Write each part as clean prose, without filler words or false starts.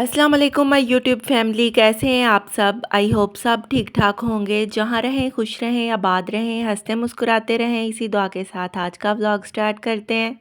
अस्सलाम वालेकुम my YouTube family, कैसे हैं आप सब। आई होप सब ठीक ठाक होंगे। जहां रहें खुश रहें, आबाद रहें, हंसते मुस्कुराते रहें। इसी दुआ के साथ आज का व्लॉग स्टार्ट करते हैं।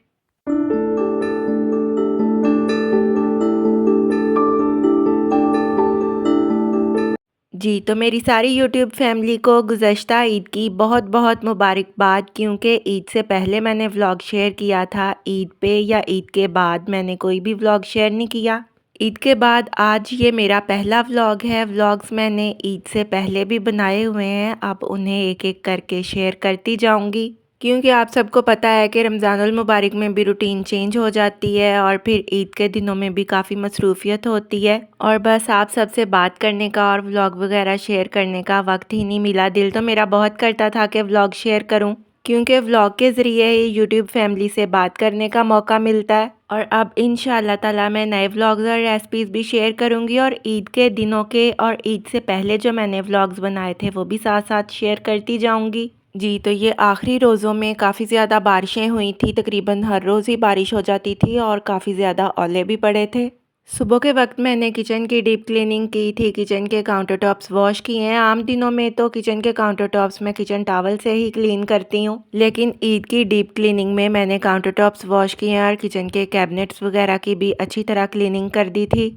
जी तो मेरी सारी यूट्यूब फैमिली को गुज़श्ता ईद की बहुत बहुत मुबारकबाद, क्योंकि ईद से पहले मैंने व्लॉग शेयर किया था। ईद पे या ईद के बाद मैंने कोई भी व्लॉग शेयर नहीं किया। ईद के बाद आज ये मेरा पहला व्लॉग है। व्लॉग्स मैंने ईद से पहले भी बनाए हुए हैं, अब उन्हें एक एक करके शेयर करती जाऊंगी, क्योंकि आप सबको पता है कि रमज़ानुल मुबारक में भी रूटीन चेंज हो जाती है और फिर ईद के दिनों में भी काफ़ी मसरूफियत होती है और बस आप सबसे बात करने का और व्लॉग वगैरह शेयर करने का वक्त ही नहीं मिला। दिल तो मेरा बहुत करता था कि व्लॉग शेयर करूं, क्योंकि व्लॉग के ज़रिए ही यूट्यूब फैमिली से बात करने का मौका मिलता है। और अब इंशाअल्लाह ताला मैं नए व्लॉग्स और रेसिपीज़ भी शेयर करूंगी और ईद के दिनों के और ईद से पहले जो मैंने व्लॉग्स बनाए थे वो भी साथ साथ शेयर करती जाऊंगी। जी तो ये आखिरी रोज़ों में काफ़ी ज़्यादा बारिशें हुई थी, तकरीबन हर रोज़ ही बारिश हो जाती थी और काफ़ी ज़्यादा ओले भी पड़े थे। सुबह के वक्त मैंने किचन की डीप क्लीनिंग की थी, किचन के काउंटर टॉप्स वॉश किए हैं। आम दिनों में तो किचन के काउंटर टॉप्स मैं किचन टॉवल से ही क्लीन करती हूँ, लेकिन ईद की डीप क्लीनिंग में मैंने काउंटर टॉप्स वॉश किए हैं और किचन के कैबिनेट्स वगैरह की भी अच्छी तरह क्लीनिंग कर दी थी।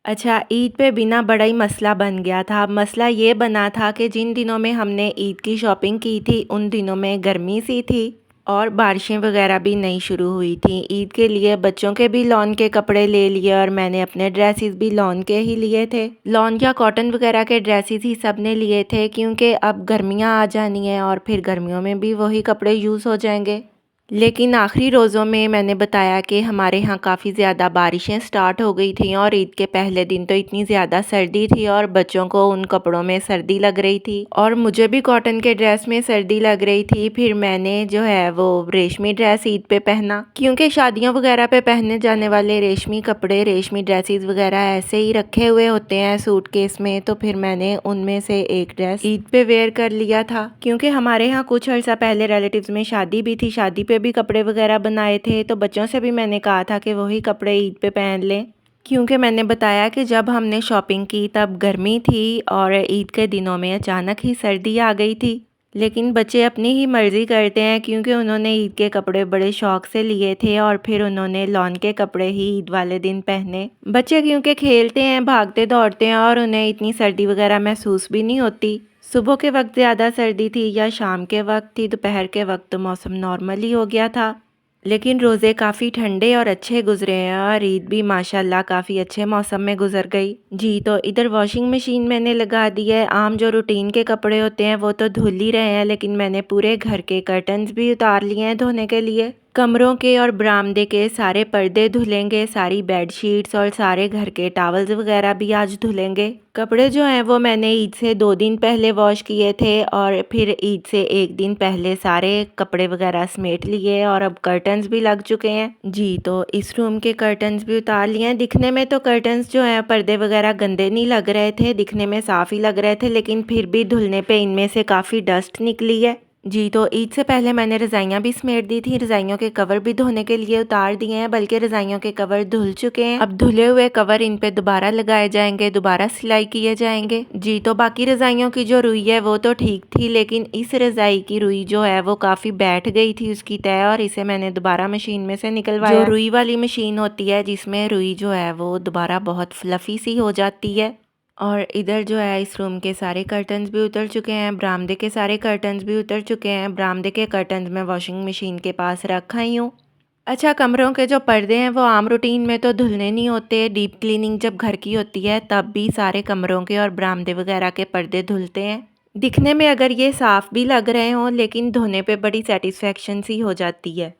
अच्छा, ईद पे बिना बड़ा ही मसला बन गया था। मसला ये बना था कि जिन दिनों में हमने ईद की शॉपिंग की थी उन दिनों में गर्मी सी थी और बारिशें वगैरह भी नहीं शुरू हुई थी। ईद के लिए बच्चों के भी लॉन के कपड़े ले लिए और मैंने अपने ड्रेसेस भी लॉन के ही लिए थे। लॉन या कॉटन वगैरह के ड्रेसेस ही सब ने लिए थे, क्योंकि अब गर्मियाँ आ जानी हैं और फिर गर्मियों में भी वही कपड़े यूज़ हो जाएंगे। लेकिन आखिरी रोज़ों में मैंने बताया कि हमारे यहाँ काफ़ी ज़्यादा बारिशें स्टार्ट हो गई थी और ईद के पहले दिन तो इतनी ज़्यादा सर्दी थी और बच्चों को उन कपड़ों में सर्दी लग रही थी और मुझे भी कॉटन के ड्रेस में सर्दी लग रही थी। फिर मैंने जो है वो रेशमी ड्रेस ईद पे पहना, क्योंकि शादियों वगैरह पे पहने जाने वाले रेशमी कपड़े, रेशमी ड्रेसेस वगैरह ऐसे ही रखे हुए होते हैं सूटकेस में, तो फिर मैंने उनमें से एक ड्रेस ईद पे वेयर कर लिया था। क्योंकि हमारे यहाँ कुछ अर्सा पहले रिलेटिव्स में शादी भी थी, शादी पे भी कपड़े वगैरह बनाए थे, तो बच्चों से भी मैंने कहा था कि वही कपड़े ईद पे पहन लें, क्योंकि मैंने बताया कि जब हमने शॉपिंग की तब गर्मी थी और ईद के दिनों में अचानक ही सर्दी आ गई थी। लेकिन बच्चे अपनी ही मर्ज़ी करते हैं, क्योंकि उन्होंने ईद के कपड़े बड़े शौक से लिए थे और फिर उन्होंने लॉन के कपड़े ही ईद वाले दिन पहने। बच्चे क्योंकि खेलते हैं, भागते दौड़ते हैं और उन्हें इतनी सर्दी वगैरह महसूस भी नहीं होती। सुबह के वक्त ज़्यादा सर्दी थी या शाम के वक्त थी, दोपहर के वक्त तो मौसम नॉर्मल ही हो गया था। लेकिन रोज़े काफ़ी ठंडे और अच्छे गुजरे हैं और ईद भी माशाल्लाह काफ़ी अच्छे मौसम में गुजर गई। जी तो इधर वॉशिंग मशीन मैंने लगा दी है। आम जो रूटीन के कपड़े होते हैं वो तो धुल ही रहे हैं, लेकिन मैंने पूरे घर के कर्टन्स भी उतार लिए हैं धोने के लिए। कमरों के और बरामदे के सारे पर्दे धुलेंगे, सारी बेडशीट्स और सारे घर के टॉवल्स वगैरह भी आज धुलेंगे। कपड़े जो हैं वो मैंने ईद से 2 दिन पहले वॉश किए थे और फिर ईद से 1 दिन पहले सारे कपड़े वगैरह समेट लिए और अब कर्टन्स भी लग चुके हैं। जी तो इस रूम के कर्टन्स भी उतार लिए हैं। दिखने में तो कर्टन्स जो हैं, पर्दे वगैरह गंदे नहीं लग रहे थे, दिखने में साफ़ ही लग रहे थे, लेकिन फिर भी धुलने पे इनमें से काफ़ी डस्ट निकली है। जी तो ईद से पहले मैंने रज़ाइयाँ भी समेट दी थी। रज़ाइयों के कवर भी धोने के लिए उतार दिए हैं, बल्कि रज़ाइयों के कवर धुल चुके हैं। अब धुले हुए कवर इन पे दोबारा लगाए जाएंगे, दोबारा सिलाई किए जाएंगे। जी तो बाकी रज़ाइयों की जो रुई है वो तो ठीक थी, लेकिन इस रज़ाई की रुई जो है वो काफ़ी बैठ गई थी उसकी तय, और इसे मैंने दोबारा मशीन में से निकलवाया। जो रुई वाली मशीन होती है जिसमें रुई जो है वो दोबारा बहुत फ्लफ़ी सी हो जाती है। और इधर जो है इस रूम के सारे कर्टन्स भी उतर चुके हैं, बरामदे के सारे कर्टन्स भी उतर चुके हैं। बरामदे के कर्टन्स मैं वॉशिंग मशीन के पास रखा ही हूँ। अच्छा, कमरों के जो पर्दे हैं वो आम रूटीन में तो धुलने नहीं होते। डीप क्लीनिंग जब घर की होती है तब भी सारे कमरों के और बरामदे वगैरह के पर्दे धुलते हैं। दिखने में अगर ये साफ़ भी लग रहे हों, लेकिन धोने पे बड़ी सेटिस्फेक्शन सी हो जाती है।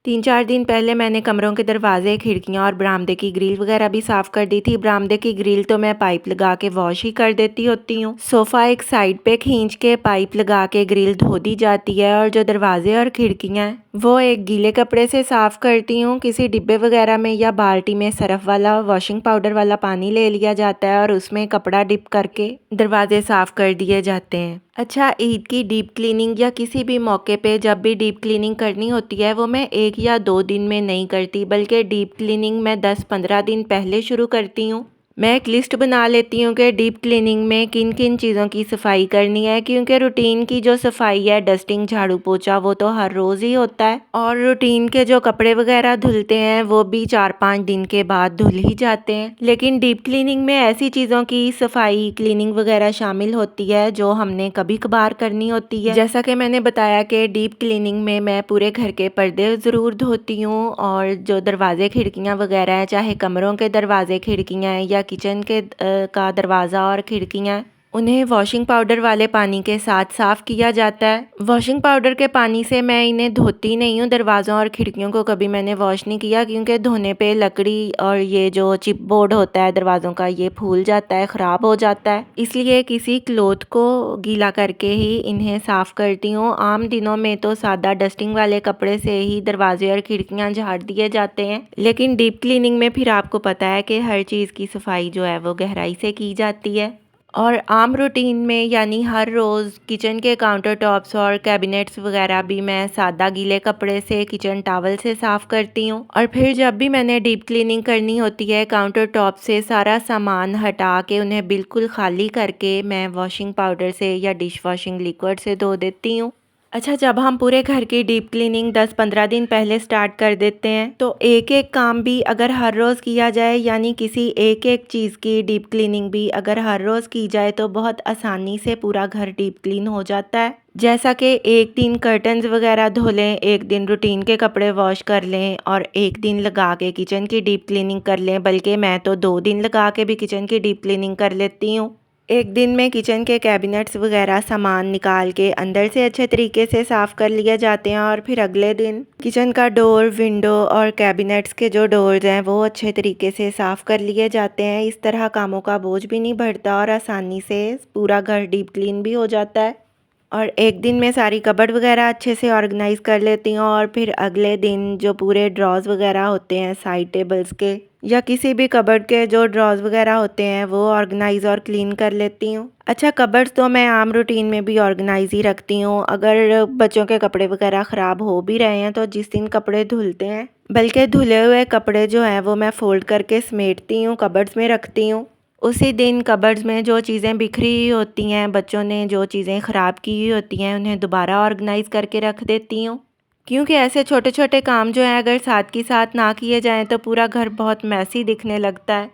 3-4 दिन पहले मैंने कमरों के दरवाजे, खिड़कियां और बरामदे की ग्रिल वगैरह भी साफ़ कर दी थी। बरामदे की ग्रिल तो मैं पाइप लगा के वॉश ही कर देती होती हूँ। सोफ़ा एक साइड पे खींच के पाइप लगा के ग्रिल धो दी जाती है और जो दरवाजे और खिड़कियाँ हैं वो एक गीले कपड़े से साफ़ करती हूँ। किसी डिब्बे वगैरह में या बाल्टी में सरफ वाला वॉशिंग पाउडर वाला पानी ले लिया जाता है और उसमें कपड़ा डिप करके दरवाजे साफ़ कर दिए जाते हैं। अच्छा, ईद की डीप क्लीनिंग या किसी भी मौके पे जब भी डीप क्लीनिंग करनी होती है वो मैं 1 या 2 दिन में नहीं करती, बल्कि डीप क्लीनिंग मैं 10-15 दिन पहले शुरू करती हूँ। मैं एक लिस्ट बना लेती हूँ कि डीप क्लीनिंग में किन किन चीज़ों की सफाई करनी है, क्योंकि रूटीन की जो सफाई है, डस्टिंग, झाड़ू पोछा, वो तो हर रोज़ ही होता है। और रूटीन के जो कपड़े वगैरह धुलते हैं वो भी 4-5 दिन के बाद धुल ही जाते हैं। लेकिन डीप क्लीनिंग में ऐसी चीज़ों की सफाई, क्लीनिंग वगैरह शामिल होती है जो हमने कभी कभार करनी होती है। जैसा कि मैंने बताया कि डीप क्लीनिंग में मैं पूरे घर के पर्दे ज़रूर धोती हूँ, और जो दरवाजे खिड़कियाँ वगैरह हैं, चाहे कमरों के दरवाजे खिड़कियाँ हैं या किचन के का दरवाज़ा और खिड़कियाँ, उन्हें वॉशिंग पाउडर वाले पानी के साथ साफ़ किया जाता है। वॉशिंग पाउडर के पानी से मैं इन्हें धोती नहीं हूँ, दरवाज़ों और खिड़कियों को कभी मैंने वॉश नहीं किया, क्योंकि धोने पे लकड़ी और ये जो चिप बोर्ड होता है दरवाज़ों का, ये फूल जाता है, ख़राब हो जाता है। इसलिए किसी क्लॉथ को गीला करके ही इन्हें साफ़ करती हूँ। आम दिनों में तो सादा डस्टिंग वाले कपड़े से ही दरवाजे और खिड़कियाँ झाड़ दिए जाते हैं, लेकिन डीप क्लीनिंग में फिर आपको पता है कि हर चीज़ की सफाई जो है वो गहराई से की जाती है। और आम रूटीन में यानी हर रोज़ किचन के काउंटर टॉप्स और कैबिनेट्स वगैरह भी मैं सादा गीले कपड़े से, किचन टॉवल से साफ़ करती हूँ। और फिर जब भी मैंने डीप क्लीनिंग करनी होती है, काउंटर टॉप से सारा सामान हटा के उन्हें बिल्कुल खाली करके मैं वॉशिंग पाउडर से या डिश वॉशिंग लिक्विड से धो देती हूँ। अच्छा, जब हम पूरे घर की डीप क्लीनिंग 10-15 दिन पहले स्टार्ट कर देते हैं, तो एक एक काम भी अगर हर रोज़ किया जाए, यानी किसी एक एक चीज़ की डीप क्लीनिंग भी अगर हर रोज़ की जाए, तो बहुत आसानी से पूरा घर डीप क्लीन हो जाता है। जैसा कि एक दिन कर्टन्स वगैरह धो लें, एक दिन रूटीन के कपड़े वॉश कर लें और एक दिन लगा के किचन की डीप क्लीनिंग कर लें, बल्कि मैं तो 2 दिन लगा के भी किचन की डीप क्लीनिंग कर लेती हूँ। एक दिन में किचन के कैबिनेट्स वगैरह सामान निकाल के अंदर से अच्छे तरीके से साफ़ कर लिए जाते हैं, और फिर अगले दिन किचन का डोर, विंडो और कैबिनेट्स के जो डोर्स हैं वो अच्छे तरीके से साफ़ कर लिए जाते हैं। इस तरह कामों का बोझ भी नहीं बढ़ता और आसानी से पूरा घर डीप क्लीन भी हो जाता है। और एक दिन में सारी कबर्ड वगैरह अच्छे से ऑर्गेनाइज़ कर लेती हूँ, और फिर अगले दिन जो पूरे ड्रॉज़ वगैरह होते हैं साइड टेबल्स के या किसी भी कबर्ड के जो ड्रॉज़ वगैरह होते हैं वो ऑर्गेनाइज़ और क्लीन कर लेती हूँ। अच्छा, कबर्ड्स तो मैं आम रूटीन में भी ऑर्गेनाइज़ ही रखती हूँ। अगर बच्चों के कपड़े वगैरह ख़राब हो भी रहे हैं, तो जिस दिन कपड़े धुलते हैं, बल्कि धुले हुए कपड़े जो हैं वो मैं फ़ोल्ड करके समेटती हूँ, कबर्ड्स में रखती हूँ। उसी दिन कबर्ड्स में जो चीज़ें बिखरी हुई होती हैं, बच्चों ने जो चीज़ें ख़राब की हुई होती हैं, उन्हें दोबारा ऑर्गेनाइज़ करके रख देती हूँ। क्योंकि ऐसे छोटे छोटे काम जो हैं अगर साथ की साथ ना किए जाएं तो पूरा घर बहुत मैसी दिखने लगता है।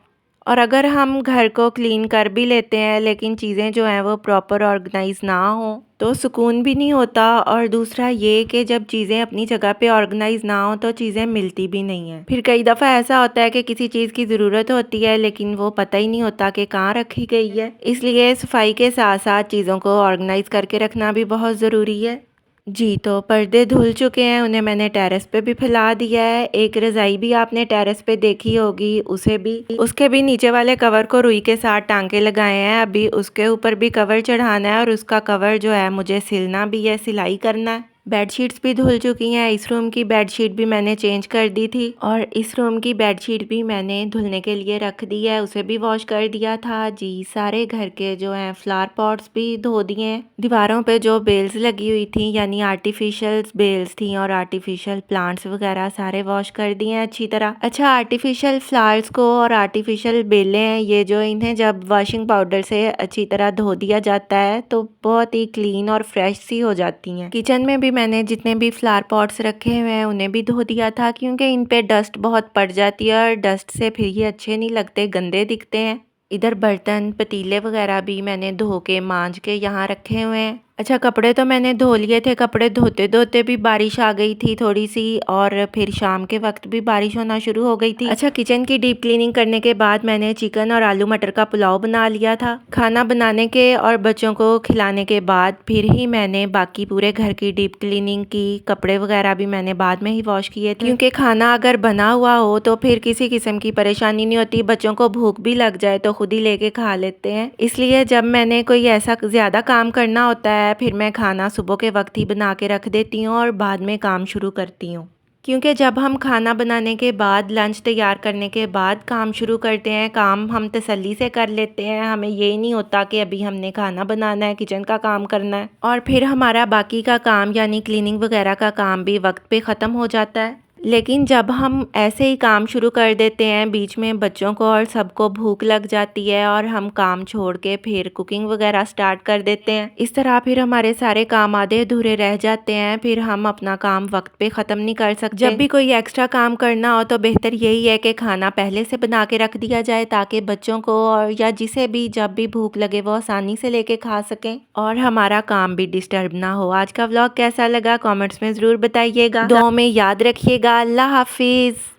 और अगर हम घर को क्लीन कर भी लेते हैं, लेकिन चीज़ें जो हैं वो प्रॉपर ऑर्गेनाइज ना हो, तो सुकून भी नहीं होता। और दूसरा ये कि जब चीज़ें अपनी जगह पे ऑर्गेनाइज ना हो तो चीज़ें मिलती भी नहीं हैं। फिर कई दफ़ा ऐसा होता है कि किसी चीज़ की ज़रूरत होती है, लेकिन वो पता ही नहीं होता कि कहाँ रखी गई है। इसलिए सफाई के साथ साथ चीज़ों को ऑर्गेनाइज करके रखना भी बहुत ज़रूरी है। जी, तो पर्दे धुल चुके हैं, उन्हें मैंने टेरेस पे भी फैला दिया है। एक रज़ाई भी आपने टेरेस पे देखी होगी, उसके भी नीचे वाले कवर को रुई के साथ टांके लगाए हैं। अभी उसके ऊपर भी कवर चढ़ाना है, और उसका कवर जो है मुझे सिलना भी है, सिलाई करना है। बेडशीट्स भी धुल चुकी हैं। इस रूम की बेडशीट भी मैंने चेंज कर दी थी, और इस रूम की बेडशीट भी मैंने धुलने के लिए रख दी है, उसे भी वॉश कर दिया था। जी, सारे घर के जो हैं फ्लावर पॉट्स भी धो दिए हैं। दीवारों पे जो बेल्स लगी हुई थी, यानी आर्टिफिशियल बेल्स थी और आर्टिफिशियल प्लांट्स वगैरह, सारे वॉश कर दिए हैं अच्छी तरह। अच्छा, आर्टिफिशियल फ्लावर्स को और आर्टिफिशियल बेलें हैं ये, जो इन्हें जब वॉशिंग पाउडर से अच्छी तरह धो दिया जाता है तो बहुत ही क्लीन और फ्रेश सी हो जाती हैं। किचन में भी मैंने जितने भी फ्लावर पॉट्स रखे हुए हैं उन्हें भी धो दिया था, क्योंकि इन पे डस्ट बहुत पड़ जाती है और डस्ट से फिर ये अच्छे नहीं लगते, गंदे दिखते हैं। इधर बर्तन पतीले वगैरह भी मैंने धो के मांज के यहाँ रखे हुए हैं। अच्छा, कपड़े तो मैंने धो लिए थे। कपड़े धोते धोते भी बारिश आ गई थी थोड़ी सी, और फिर शाम के वक्त भी बारिश होना शुरू हो गई थी। अच्छा, किचन की डीप क्लीनिंग करने के बाद मैंने चिकन और आलू मटर का पुलाव बना लिया था। खाना बनाने के और बच्चों को खिलाने के बाद फिर ही मैंने बाकी पूरे घर की डीप क्लीनिंग की। कपड़े वगैरह भी मैंने बाद में ही वॉश किए थे, क्योंकि खाना अगर बना हुआ हो तो फिर किसी किस्म की परेशानी नहीं होती। बच्चों को भूख भी लग जाए तो खुद ही लेके खा लेते हैं। इसलिए जब मैंने कोई ऐसा ज्यादा काम करना होता है, फिर मैं खाना सुबह के वक्त ही बना के रख देती हूँ और बाद में काम शुरू करती हूँ। क्योंकि जब हम खाना बनाने के बाद, लंच तैयार करने के बाद काम शुरू करते हैं, काम हम तसल्ली से कर लेते हैं। हमें ये नहीं होता कि अभी हमने खाना बनाना है, किचन का काम करना है, और फिर हमारा बाकी का काम यानी क्लीनिंग वगैरह का काम भी वक्त पे ख़त्म हो जाता है। लेकिन जब हम ऐसे ही काम शुरू कर देते हैं, बीच में बच्चों को और सबको भूख लग जाती है और हम काम छोड़ के फिर कुकिंग वगैरह स्टार्ट कर देते हैं। इस तरह फिर हमारे सारे काम आधे अधूरे रह जाते हैं, फिर हम अपना काम वक्त पे ख़त्म नहीं कर सकते। जब भी कोई एक्स्ट्रा काम करना हो तो बेहतर यही है कि खाना पहले से बना के रख दिया जाए, ताकि बच्चों को और या जिसे भी जब भी भूख लगे वो आसानी से लेके खा सकें और हमारा काम भी डिस्टर्ब ना हो। आज का व्लॉग कैसा लगा कमेंट्स में ज़रूर बताइएगा। दुआओं में याद रखिएगा। अल्लाह हाफिज़।